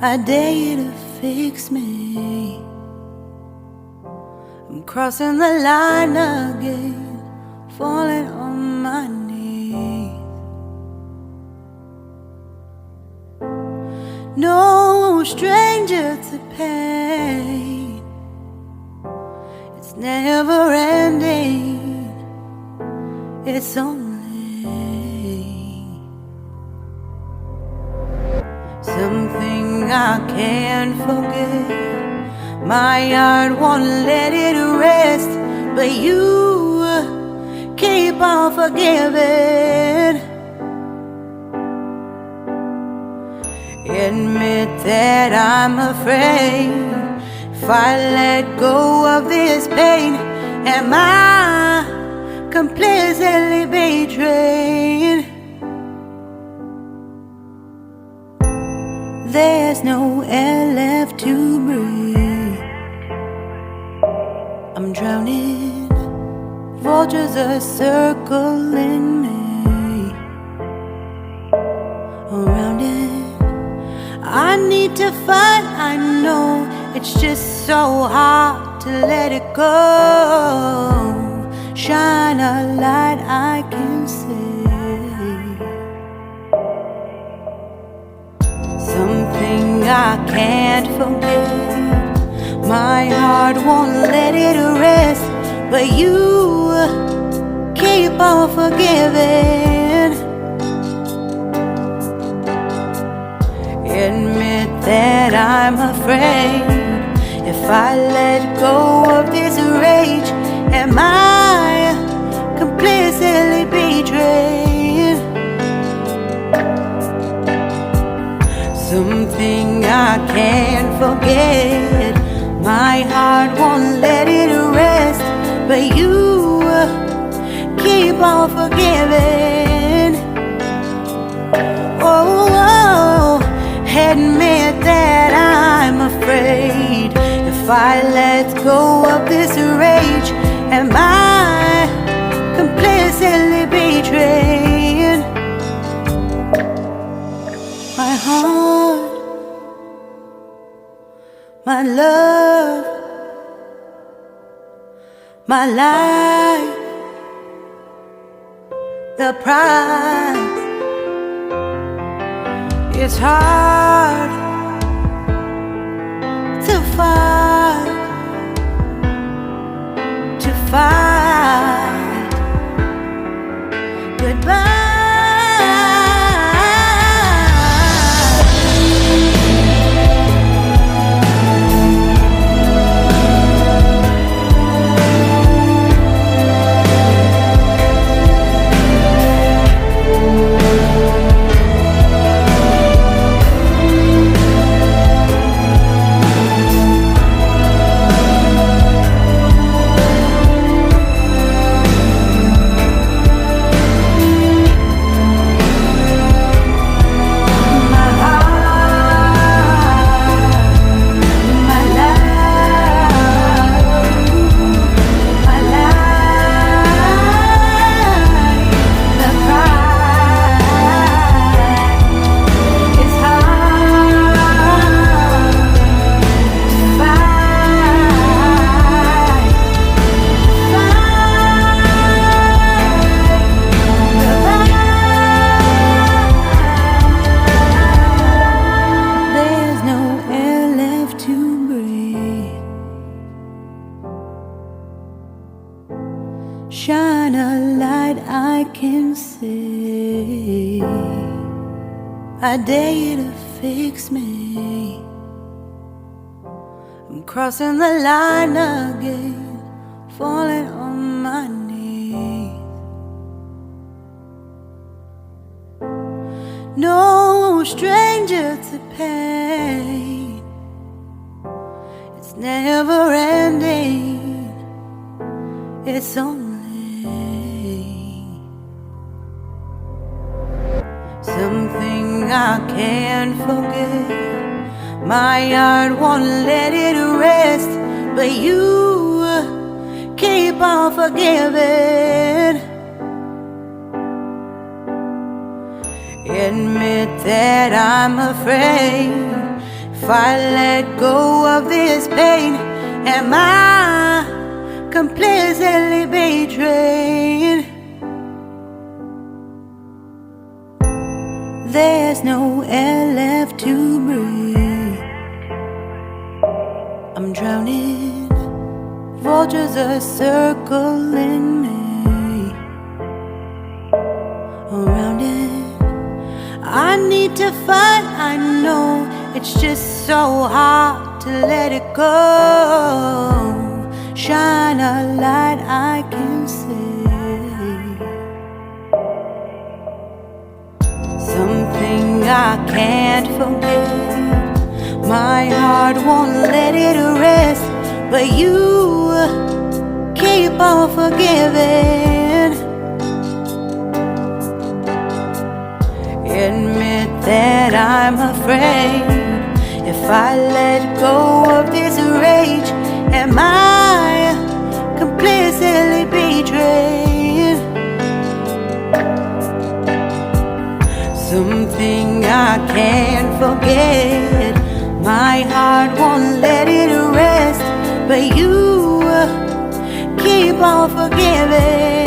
I dare you to fix me. I'm crossing the line again, falling on my knees. No stranger to pain, it's never ending, it's only something I can't forget. My heart won't let it rest, but you keep on forgiving. Admit that I'm afraid. If I let go of this pain, am I completely betrayed? There's no air left to breathe. I'm drowning, vultures are circling me. Around it, I need to fight. I know it's just so hard to let it go. Shine a light I can see. Something I can't forget. My heart won't let it rest, but you keep on forgiving. Admit that I'm afraid. If I let go of this rage, am I completely betrayed? Something I can't forget. My heart won't let it rest, but you keep on forgiving. Oh, admit that I'm afraid. If I let go of this rage, am I completely betrayed? My heart, my love, my life, the price. It's hard to fight, goodbye. Shine a light I can see. I dare you to fix me. I'm crossing the line again, falling on my knees. No stranger to pain, it's never ending, it's only something I can't forget. My heart won't let it rest, but you keep on forgiving. Admit that I'm afraid. If I let go of this pain, am I completely betrayed? There's no air left to breathe. I'm drowning, vultures are circling me. Around it, I need to fight. I know it's just so hard to let it go. Shine a light I can see. Something I can't forget. My heart won't let it rest, but you keep on forgiving. Admit that I'm afraid. If I let go of this rage, am I completely betrayed? Something I can't forget. My heart won't let it rest, but you keep on forgiving.